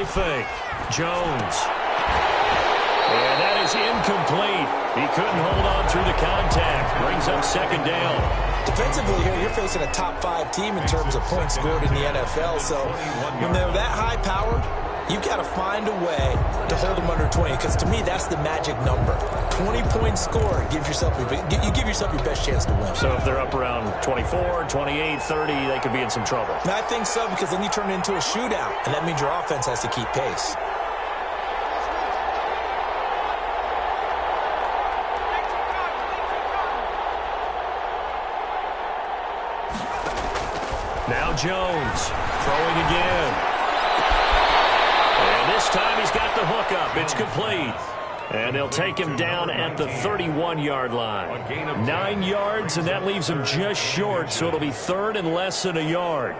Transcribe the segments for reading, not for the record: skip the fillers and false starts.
fake. Jones. And that is incomplete. He couldn't hold on through the contact. Brings up second down. Defensively here, you're facing a top-5 team in terms of points scored in the NFL. So when they're that high-powered, you've got to find a way to hold them under 20. Because to me, that's the magic number. 20 points scored gives yourself you give yourself your best chance to win. So if they're up around 24, 28, 30, they could be in some trouble. And I think so, because then you turn it into a shootout, and that means your offense has to keep pace. Now Jones throwing again. And this time he's got the hook up. It's complete. And they'll take him down at the 31-yard line. 9 yards, and that leaves him just short, so it'll be third and less than a yard.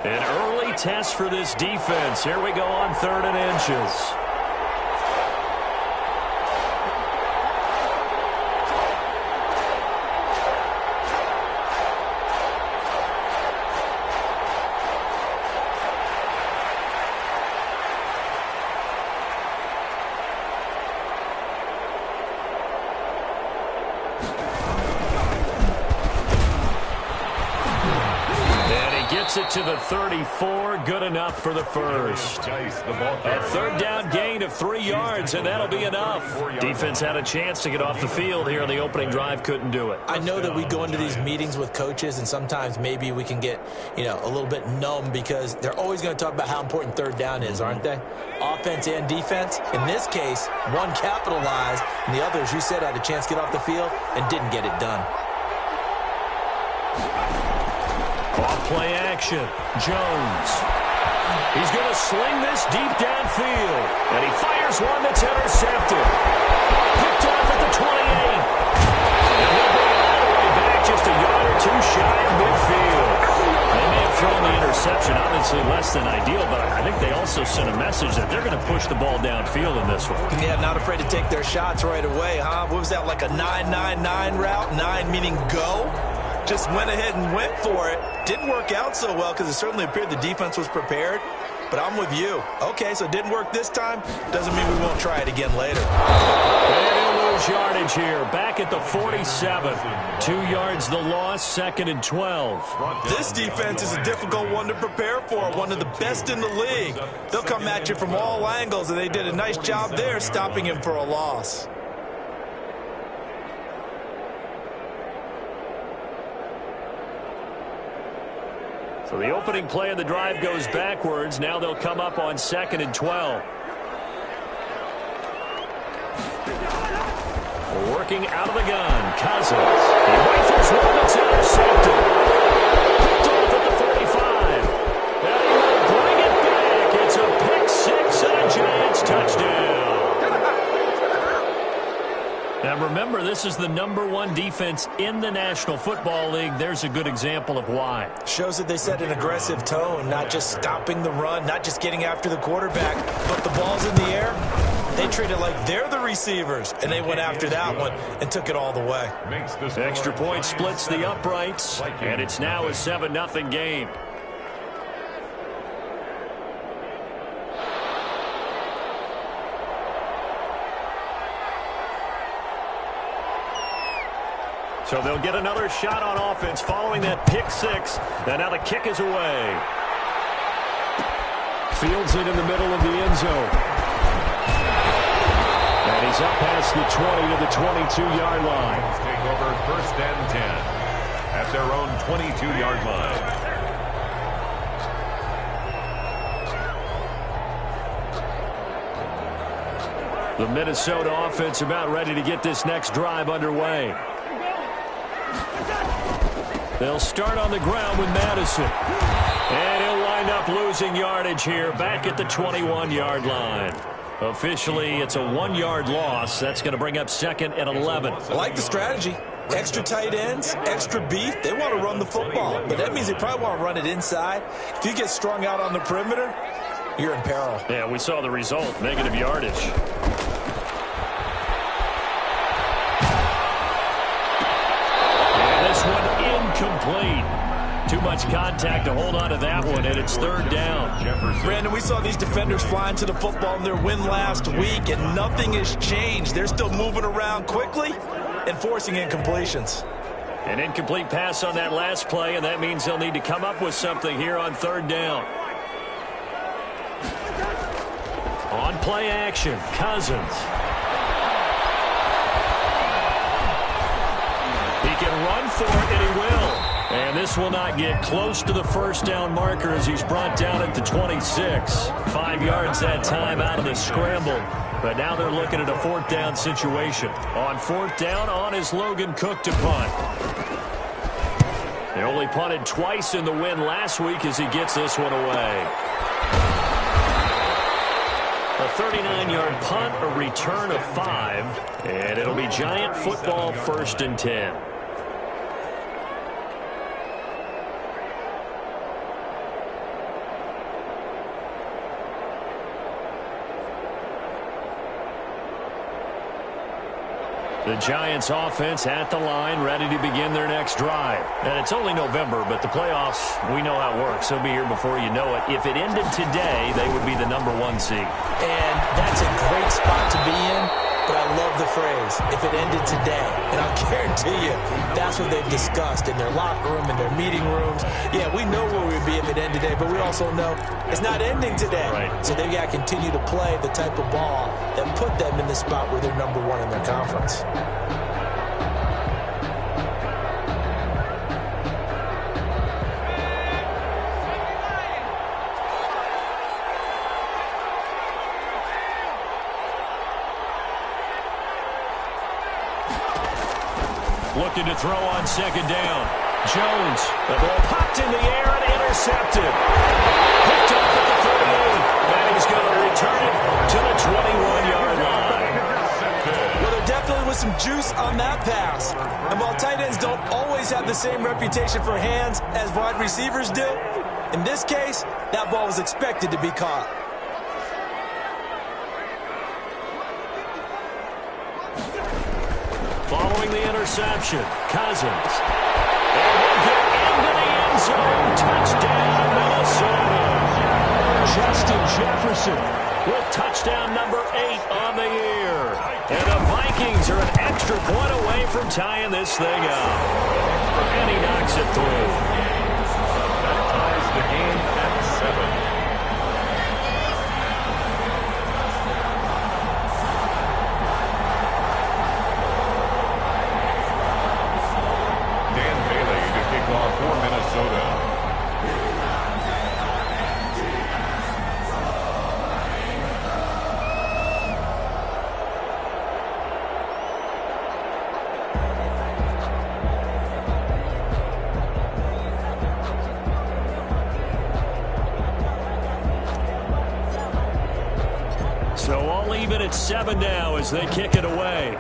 An early test for this defense. Here we go on 3rd and inches. It to the 34, good enough for the first. A third down gain of 3 yards, and that'll be enough. Defense had a chance to get off the field here on the opening drive, couldn't do it. I know that we go into these meetings with coaches, and sometimes maybe we can get, a little bit numb, because they're always going to talk about how important third down is, aren't they? Offense and defense. In this case, one capitalized, and the other, as you said, had a chance to get off the field and didn't get it done. Off play action. Jones. He's going to sling this deep downfield. And he fires one that's intercepted. Picked off at the 28. And he'll bring it all the way back just a yard or two shy of midfield. They may have thrown the interception, obviously less than ideal, but I think they also sent a message that they're going to push the ball downfield in this one. Yeah, not afraid to take their shots right away, huh? What was that, like a 9-9-9 route? 9 meaning go? Just went ahead and went for it. Didn't work out so well because it certainly appeared the defense was prepared. But I'm with you. Okay, so it didn't work this time. Doesn't mean we won't try it again later. And he'll lose yardage here. Back at the 47. 2 yards the loss, 2nd and 12. This defense is a difficult one to prepare for. One of the best in the league. They'll come at you from all angles, and they did a nice job there stopping him for a loss. So the opening play of the drive goes backwards. Now they'll come up on 2nd and 12. Working out of the gun, Cousins. He rifles one that's intercepted. Picked off at the 45. And he will bring it back. It's a pick six and a Giants touchdown. Now remember, this is the #1 defense in the National Football League. There's a good example of why. Shows that they set an aggressive tone, not just stopping the run, not just getting after the quarterback, but the ball's in the air. They treat it like they're the receivers, and they went after that one and took it all the way. Extra point splits the uprights, and it's now a 7-0 game. So they'll get another shot on offense following that pick six. And now the kick is away. Fields it in the middle of the end zone. And he's up past the 20 to the 22-yard line. Take over 1st and 10 at their own 22-yard line. The Minnesota offense about ready to get this next drive underway. They'll start on the ground with Madison. And he'll wind up losing yardage here back at the 21-yard line. Officially, it's a 1-yard loss. That's going to bring up 2nd and 11. I like the strategy. Extra tight ends, extra beef, they want to run the football. But that means they probably want to run it inside. If you get strung out on the perimeter, you're in peril. Yeah, we saw the result, negative yardage. And this one incomplete. Too much contact to hold on to that one, and it's third down. Brandon, we saw these defenders flying to the football in their win last week, and nothing has changed. They're still moving around quickly and forcing incompletions. An incomplete pass on that last play, and that means they'll need to come up with something here on third down. On play action, Cousins. He can run for it, and he will. And this will not get close to the first down marker as he's brought down at the 26. 5 yards that time out of the scramble. But now they're looking at a fourth down situation. On fourth down, on is Logan Cook to punt. They only punted twice in the win last week as he gets this one away. A 39-yard punt, a return of 5, and it'll be Giant football, 1st and 10. The Giants offense at the line, ready to begin their next drive. And it's only November, but the playoffs, we know how it works. They'll be here before you know it. If it ended today, they would be the #1 seed. And that's a great spot to be in, but I love the phrase, if it ended today. And I'll guarantee you, that's what they've discussed in their locker room, in their meeting rooms. Yeah, we know where we'd be if it ended today, but we also know it's not ending today. Right. So they've got to continue to play the type of ball that put them in the spot where they're #1 in their conference. Looking to throw on second down. Jones, the ball popped in the air and intercepted. Picked up at the 38, and he's going to return it to the 21-yard line. Well, there definitely was some juice on that pass. And while tight ends don't always have the same reputation for hands as wide receivers do, in this case, that ball was expected to be caught. Following the interception, Cousins. And he'll get into the end zone. Touchdown, Minnesota. Justin Jefferson with touchdown number 8 on the year. And the Vikings are an extra point away from tying this thing up. And he knocks it through. That ties the game at 7. For Minnesota. So all even at 7 now as they kick it away.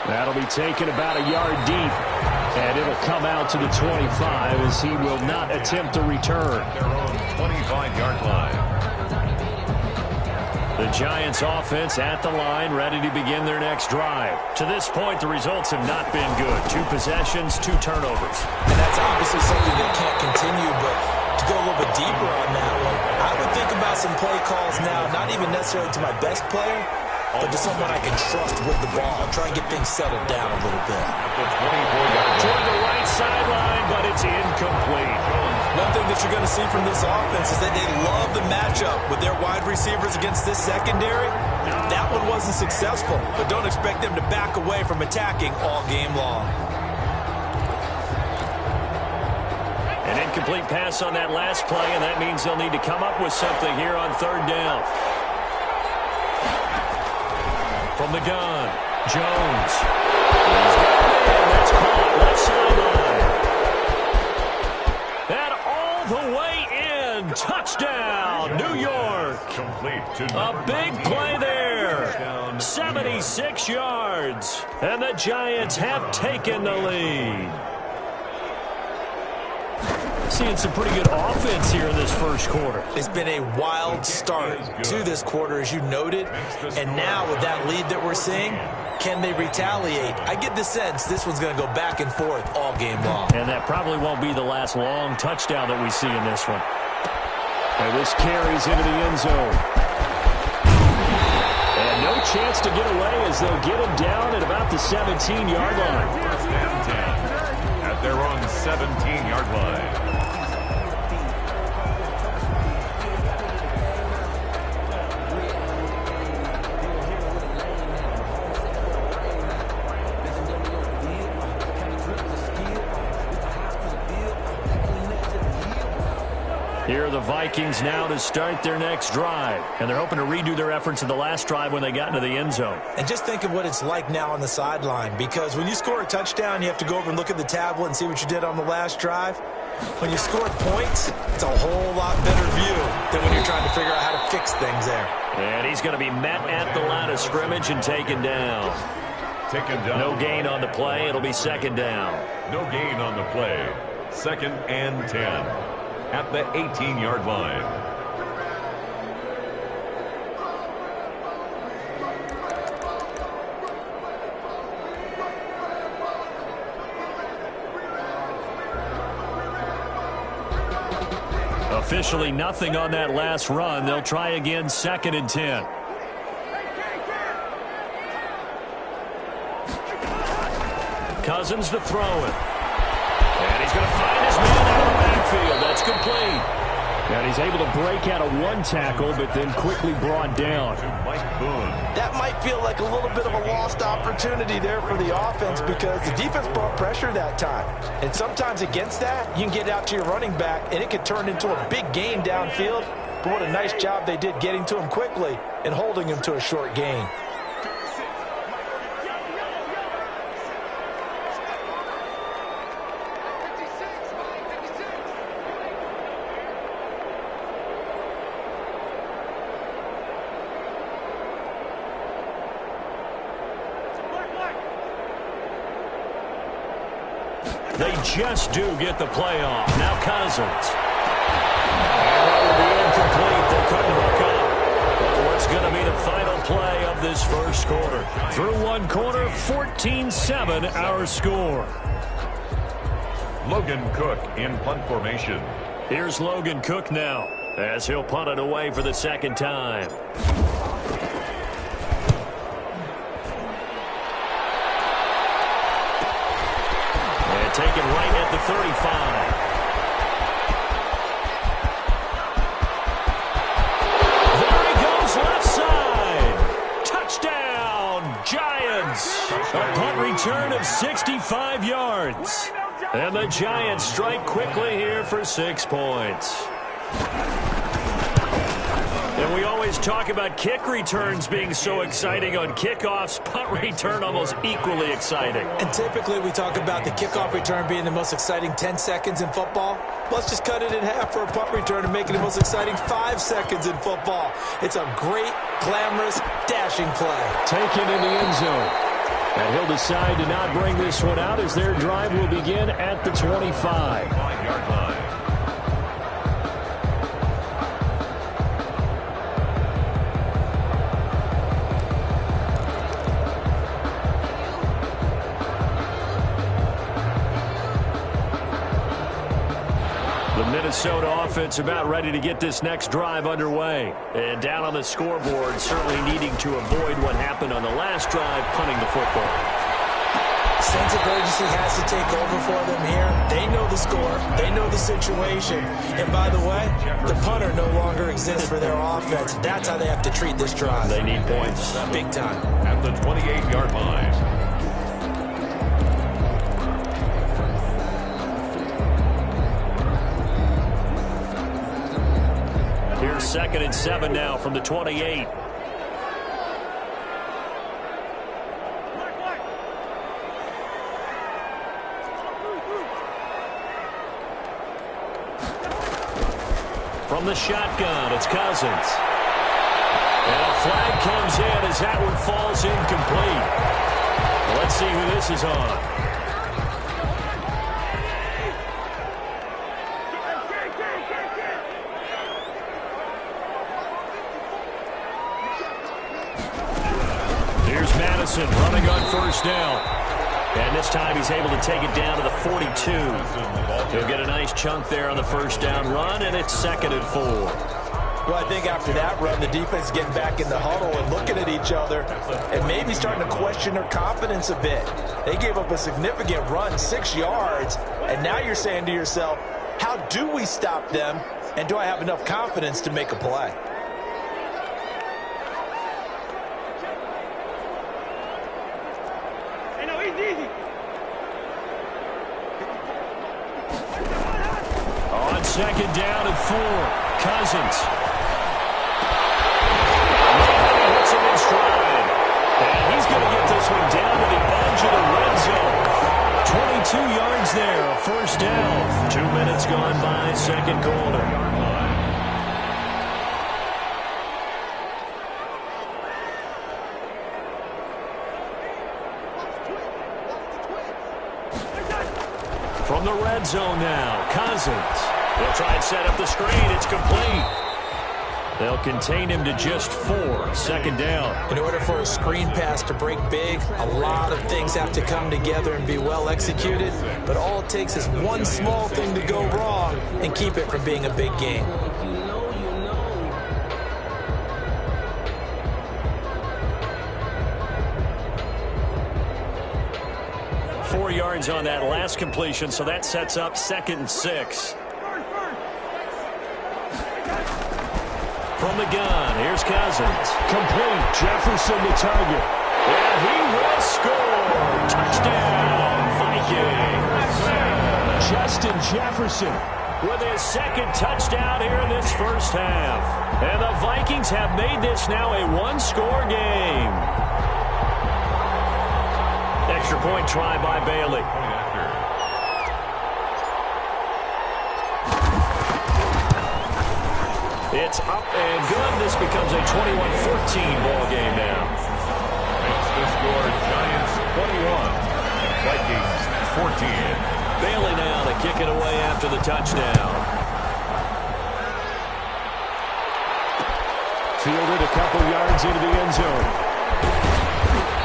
That'll be taken about a yard deep, and it'll come out to the 25 as he will not attempt to return. Their own 25-yard line. The Giants offense at the line, ready to begin their next drive. To this point, the results have not been good. 2 possessions, 2 turnovers. And that's obviously something that can't continue, but to go a little bit deeper on that one, I would think about some play calls now, not even necessarily to my best player, but to someone I can trust with the ball. Try and get things settled down a little bit. Toward the right sideline, but it's incomplete. One thing that you're going to see from this offense is that they love the matchup with their wide receivers against this secondary. That one wasn't successful, but don't expect them to back away from attacking all game long. An incomplete pass on that last play, and that means they'll need to come up with something here on third down. From the gun, Jones. He's got a man. That's caught. Left sideline. And all the way in. Touchdown, New York. Complete to A big play there. 7 76 yards. And the Giants have taken the lead. Seeing some pretty good offense here in this first quarter. It's been a wild start to this quarter, as you noted. And now with that lead that we're seeing, can they retaliate? I get the sense this one's going to go back and forth all game long. And that probably won't be the last long touchdown that we see in this one. And this carries into the end zone. And no chance to get away as they'll get him down at about the 17-yard line. First and 10 at their own 17-yard line. Here are the Vikings now to start their next drive. And they're hoping to redo their efforts in the last drive when they got into the end zone. And just think of what it's like now on the sideline, because when you score a touchdown, you have to go over and look at the tablet and see what you did on the last drive. When you score points, it's a whole lot better view than when you're trying to figure out how to fix things there. And he's going to be met at the line of scrimmage and taken down. Taken down. No gain on the play. It'll be second down. No gain on the play. Second and 10. At the 18-yard line. Officially nothing on that last run. They'll try again, second and 10. Cousins to throw it. And he's going to find his man out of the backfield. That's complete. And he's able to break out of one tackle, but then quickly brought down. That might feel like a little bit of a lost opportunity there for the offense, because the defense brought pressure that time. And sometimes against that, you can get out to your running back, and it could turn into a big gain downfield. But what a nice job they did getting to him quickly and holding him to a short gain. They just do get the play off. Now Cousins. And that will be incomplete. They couldn't hook up. But what's going to be the final play of this first quarter? Through one quarter, 14-7 our score. Logan Cook in punt formation. Here's Logan Cook now as he'll punt it away for the second time. Taken right at the 35. There he goes, left side. Touchdown, Giants. A punt return of 65 yards. And the Giants strike quickly here for 6 points. And we always talk about kick returns being so exciting on kickoffs. Punt return almost equally exciting. And typically we talk about the kickoff return being the most exciting 10 seconds in football. Let's just cut it in half for a punt return and make it the most exciting 5 seconds in football. It's a great, glamorous, dashing play. Taken in the end zone. And he'll decide to not bring this one out as their drive will begin at the 25. 5-yard line. Minnesota offense about ready to get this next drive underway. And down on the scoreboard, certainly needing to avoid what happened on the last drive, punting the football. Sense of urgency has to take over for them here. They know the score. They know the situation. And by the way, the punter no longer exists for their offense. That's how they have to treat this drive. They need points. Big time. At the 28-yard line. Here's 2nd and 7 now from the 28. From the shotgun, it's Cousins. And a flag comes in as that one falls incomplete. Let's see who this is on. Here's Madison running on first down. And this time he's able to take it down to the 42. He'll get a nice chunk there on the first down run, and it's 2nd and 4. Well, I think after that run, the defense is getting back in the huddle and looking at each other and maybe starting to question their confidence a bit. They gave up a significant run, 6 yards, and now you're saying to yourself, how do we stop them, and do I have enough confidence to make a play? On 2nd down and 4, Cousins. Hits him in stride. And he's going to get this one down to the edge of the red zone. 22 yards there, a first down. 2 minutes gone by, second quarter. From the red zone now, Cousins. They'll try and set up the screen. It's complete. They'll contain him to just 4. 2nd down. In order for a screen pass to break big, a lot of things have to come together and be well executed. But all it takes is one small thing to go wrong and keep it from being a big game. Yards on that last completion, so that sets up 2nd and 6. From the gun, here's Cousins. Complete. Jefferson the target. And he will score. Touchdown, Vikings. Justin Jefferson with his 2nd touchdown here in this first half. And the Vikings have made this now a one-score game. Extra point try by Bailey. It's up and good. This becomes a 21-14 ball game now. It's the score, Giants 21, Vikings 14. Bailey now to kick it away after the touchdown. Fielded a couple yards into the end zone.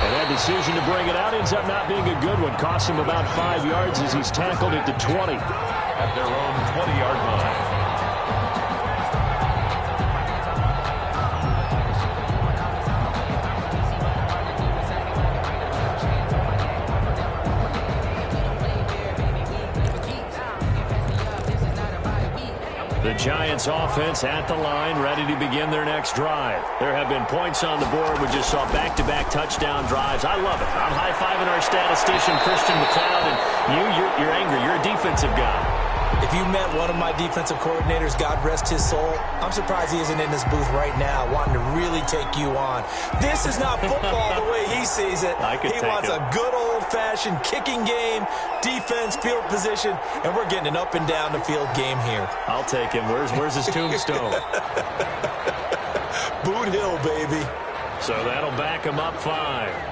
And that decision to bring it out ends up not being a good one. Costs him about 5 yards as he's tackled at the 20. At their own 20-yard line. The Giants offense at the line, ready to begin their next drive. There have been points on the board. We just saw back-to-back touchdown drives. I love it. I'm high-fiving our statistician, Christian McLeod, and you're angry. You're a defensive guy. If you met one of my defensive coordinators, God rest his soul, I'm surprised he isn't in this booth right now wanting to really take you on. This is not football the way he sees it. He wants a good old-fashioned kicking game, defense, field position, and we're getting an up and down the field game here. I'll take him. Where's his tombstone? Boot Hill, baby. So that'll back him up 5.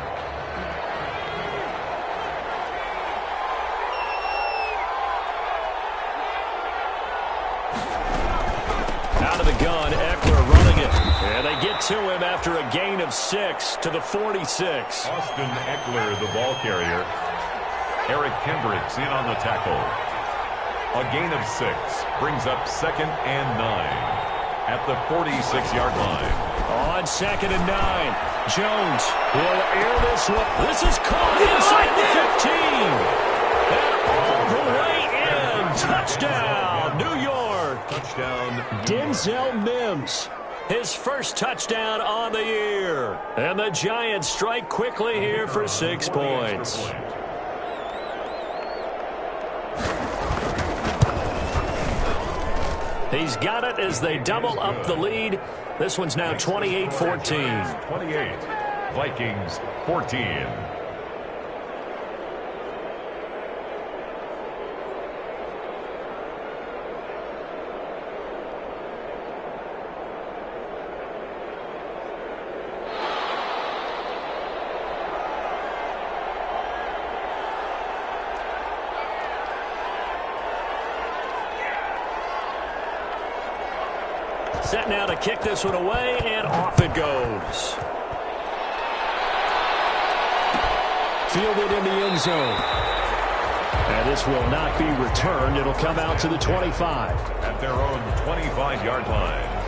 Out of the gun, Eckler running it. And they get to him after a gain of 6 to the 46. Austin Eckler, the ball carrier. Eric Kendricks in on the tackle. A gain of 6 brings up 2nd and 9 at the 46-yard line. On 2nd and 9, Jones will air this one. This is caught inside the 15. And all the way in. Touchdown, New York. Touchdown. Denzel Mims, his first touchdown on the year. And the Giants strike quickly here for 6 points. He's got it as they double up the lead. This one's now 28-14. 28. Vikings 14. Set now to kick this one away, and off it goes. Fielded in the end zone. And this will not be returned. It'll come out to the 25. At their own 25-yard line.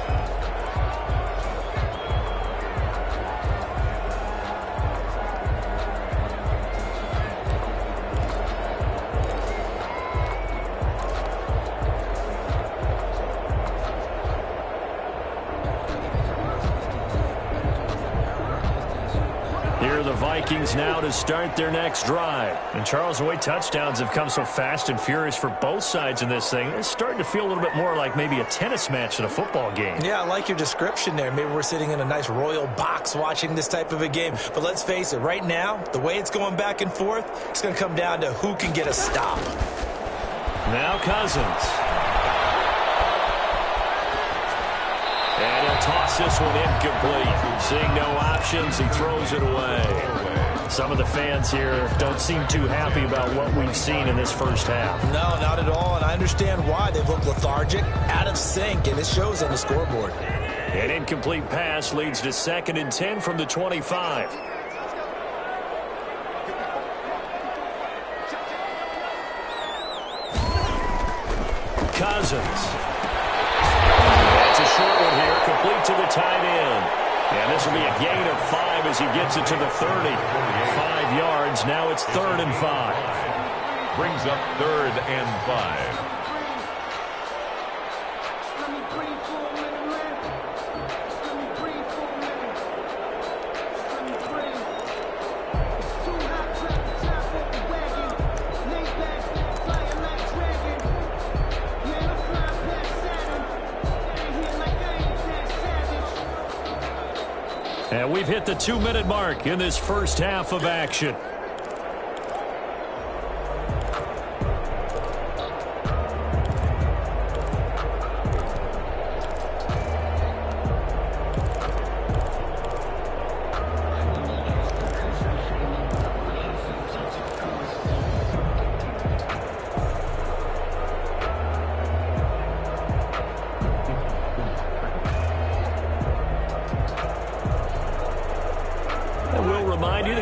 Here are the Vikings now to start their next drive. And Charles, the way touchdowns have come so fast and furious for both sides in this thing, it's starting to feel a little bit more like maybe a tennis match than a football game. Yeah, I like your description there. Maybe we're sitting in a nice royal box watching this type of a game. But let's face it, right now, the way it's going back and forth, it's going to come down to who can get a stop. Now Cousins. And he'll toss this one incomplete. Seeing no options, he throws it away. Some of the fans here don't seem too happy about what we've seen in this first half. No, not at all, and I understand why. They've looked lethargic, out of sync, and it shows on the scoreboard. An incomplete pass leads to 2nd and 10 from the 25. Cousins. That's a short one here, complete to the tight end. And this will be a gain of 5 as he gets it to the 30. 5 yards, now it's 3rd and 5. Brings up 3rd and 5. And we've hit the 2-minute mark in this first half of action.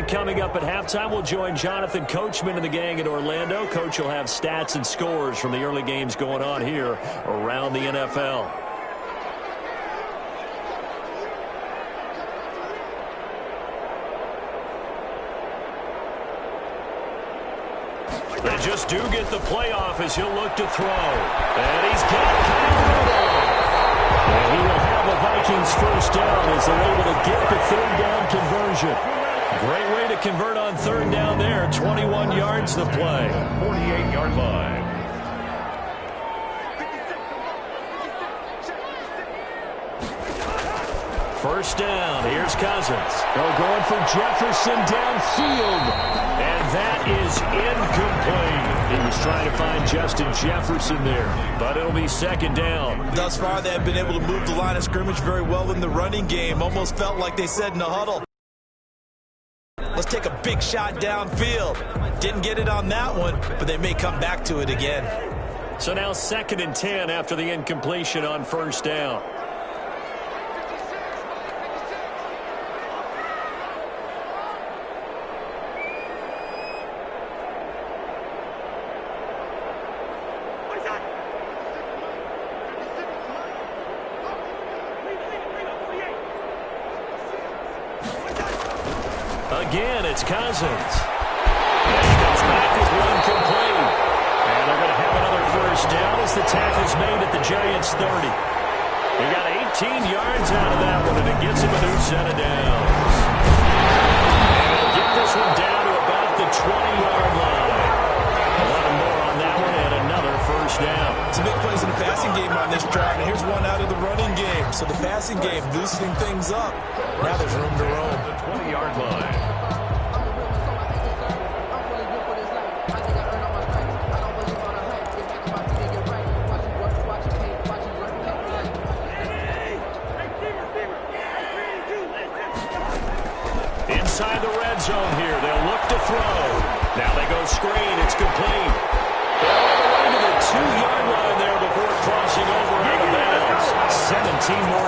Coming up at halftime, we'll join Jonathan Coachman and the gang in Orlando. Coach will have stats and scores from the early games going on here around the NFL. They just do get the playoff as he'll look to throw. And he's got Kyle. And he will have a Vikings first down as they're able to get the 3rd down conversion. Great way to convert on 3rd down there. 21 yards the play. 48-yard line. First down. Here's Cousins. They're going for Jefferson downfield. And that is incomplete. He was trying to find Justin Jefferson there. But it'll be 2nd down. Thus far, they have been able to move the line of scrimmage very well in the running game. Almost felt like they said in the huddle, let's take a big shot downfield. Didn't get it on that one, but they may come back to it again. So now 2nd and 10 after the incompletion on 1st down. Again, it's Cousins. And he goes back with one complete. And they're going to have another first down as the tackle's made at the Giants' 30. He got 18 yards out of that one, and it gets him a new set of downs. And he'll get this one down to about the 20-yard line. A lot more on that one, and another first down. Some big plays in the passing game on this drive, and here's one out of the running game. So the passing game loosening things up. Now there's room to roam. The 20-yard line. Inside the red zone here. They'll look to throw. Now they go screen. It's complete. They're all the way to the 2-yard line there before crossing over out of bounds. 17 more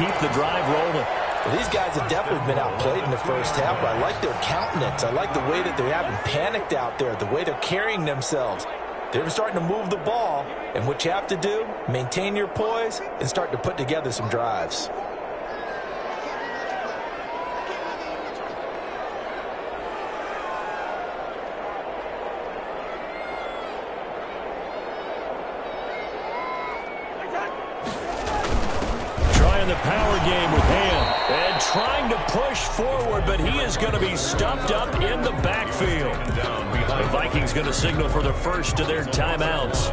keep the drive rolling. Well, these guys have definitely been outplayed in the first half, but I like their countenance. I like the way that they haven't panicked out there, the way they're carrying themselves. They're starting to move the ball, and what you have to do, maintain your poise and start to put together some drives. Trying the power game with Ham and trying to push forward, but he is going to be stuffed up in the backfield. The Vikings going to signal for the first of their timeouts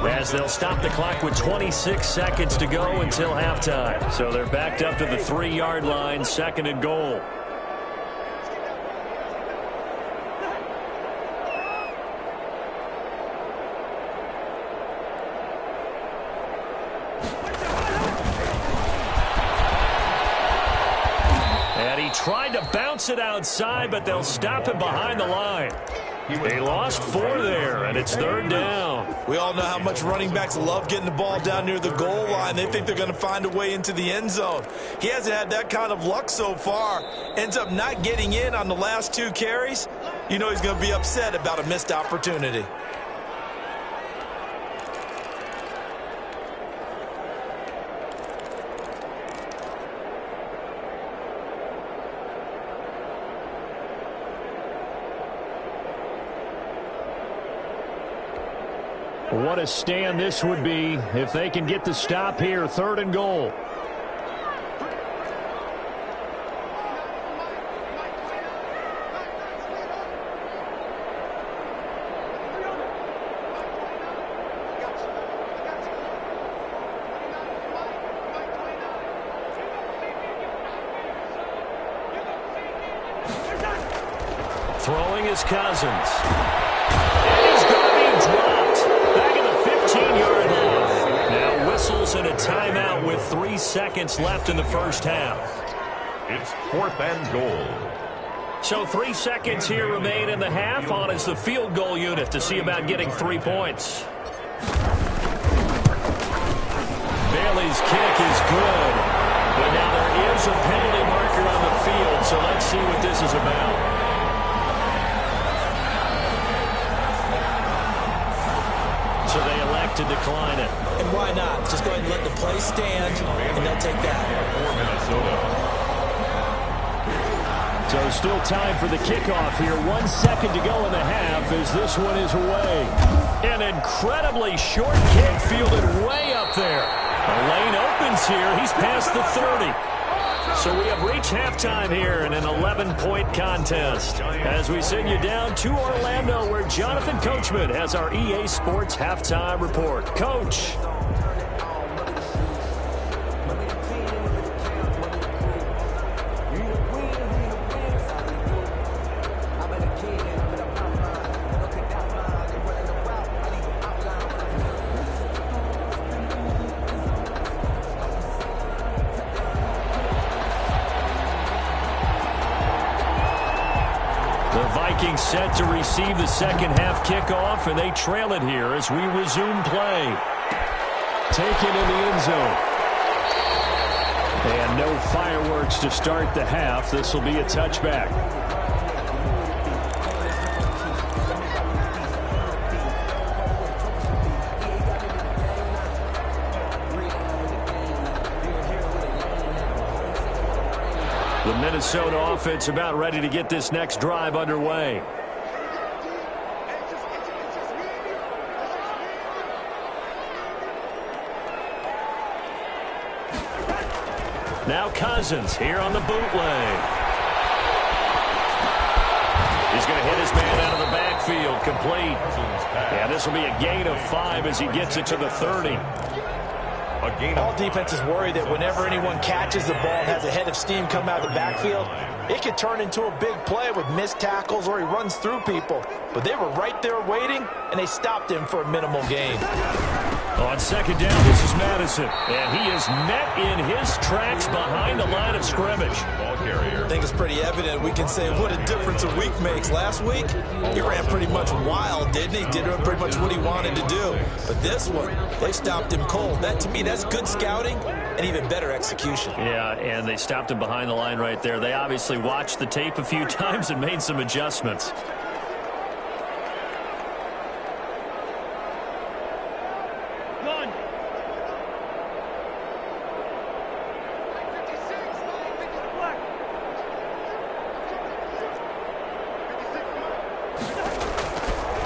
as they'll stop the clock with 26 seconds to go until halftime. So they're backed up to the 3-yard line, 2nd and goal. And he tried to bounce it outside, but they'll stop him behind the line. They lost 4 there, and it's 3rd down. We all know how much running backs love getting the ball down near the goal line. They think they're going to find a way into the end zone. He hasn't had that kind of luck so far. Ends up not getting in on the last 2 carries. You know he's going to be upset about a missed opportunity. What a stand this would be if they can get the stop here. 3rd and goal. Throwing is Cousins. And he's going to be dropped. Back at the 15-yard line. Now whistles and a timeout with 3 seconds left in the first half. It's 4th and goal. So 3 seconds here remain in the half. On is the field goal unit to see about getting 3 points. Bailey's kick is good. But now there is a penalty marker on the field, so let's see what this is about. So they elect to decline it. And why not? Just go ahead and let the play stand, and they'll take that. For Minnesota. So still time for the kickoff here. 1 second to go in the half as this one is away. An incredibly short kick fielded way up there. The lane opens here. He's past the 30. So we have reached halftime here in an 11-point contest as we send you down to Orlando where Jonathan Coachman has our EA Sports halftime report. Coach. Set to receive the second half kickoff, and they trail it here as we resume play. Taken in the end zone. And no fireworks to start the half. This will be a touchback. The Minnesota offense about ready to get this next drive underway. Now Cousins here on the bootleg. He's going to hit his man out of the backfield, complete. And this will be a gain of 5 as he gets it to the 30. All defenses worry that whenever anyone catches the ball and has a head of steam come out of the backfield, it could turn into a big play with missed tackles or he runs through people. But they were right there waiting, and they stopped him for a minimal gain. On second down, this is Madison. And he is met in his tracks behind the line of scrimmage. carrier. I think it's pretty evident. We can say what a difference a week makes. Last week, he ran pretty much wild, didn't he? Did pretty much what he wanted to do. But this one, they stopped him cold. That, to me, that's good scouting and even better execution. Yeah, and they stopped him behind the line right there. They obviously watched the tape a few times and made some adjustments.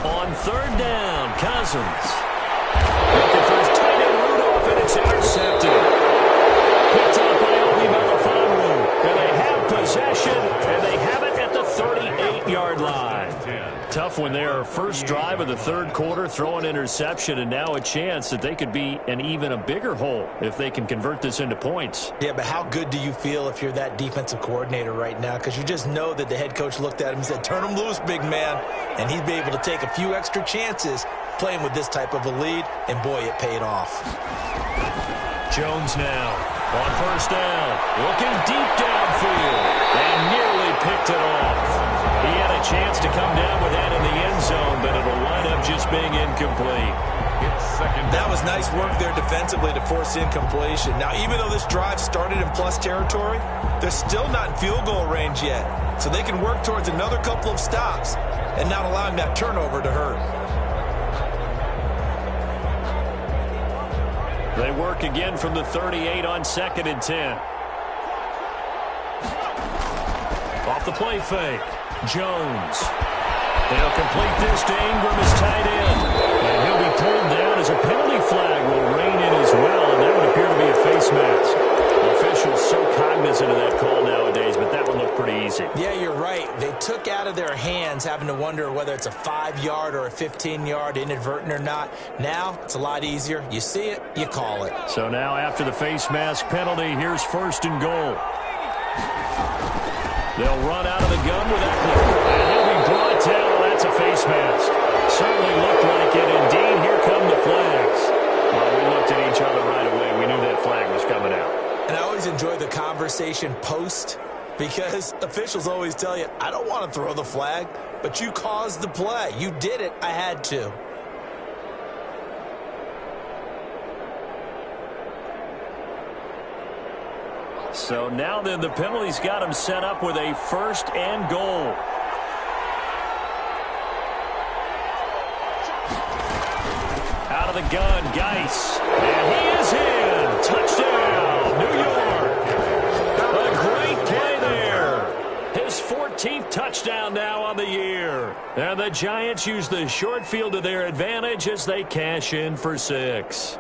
On third down, Cousins. Looking for his tight end Rudolph, and it's intercepted. Picked up by Obi Melifonwu. And they have possession, and they have it at the 38-yard line. Tough when their first drive of the third quarter, throw an interception, and now a chance that they could be in even a bigger hole if they can convert this into points. Yeah, but how good do you feel if you're that defensive coordinator right now? Because you just know that the head coach looked at him and said, turn him loose, big man. And he'd be able to take a few extra chances playing with this type of a lead, and boy, it paid off. Jones now on first down, looking deep downfield, and nearly picked it off. He had a chance to come down with that in the end zone, but it'll wind up just being incomplete. That was nice work there defensively to force incompletion. Now, even though this drive started in plus territory, they're still not in field goal range yet. So they can work towards another couple of stops and not allowing that turnover to hurt. They work again from the 38 on 2nd and 10. Off the play fake. Jones. They'll complete this to Ingram as tight end. And he'll be pulled down as a penalty flag will rein in as well. And that would appear to be a face mask. Officials so cognizant of that call nowadays, but that one looked pretty easy. Yeah, you're right. They took out of their hands having to wonder whether it's a 5-yard or a 15-yard inadvertent or not. Now, it's a lot easier. You see it, you call it. So now after the face mask penalty, here's 1st and goal. They'll run out of the gun with Eckler. And he'll be brought down. That's a face mask. Certainly looked like it. Indeed, here come the flags. Well, we looked at each other right away. We knew that flag was coming out. And I always enjoy the conversation post, because officials always tell you, I don't want to throw the flag, but you caused the play. You did it. I had to. So now then, the penalty's got him set up with a 1st and goal. Out of the gun, Geis. And he is in. Touchdown, New York. A great play there. His 14th touchdown now on the year. And the Giants use the short field to their advantage as they cash in for 6.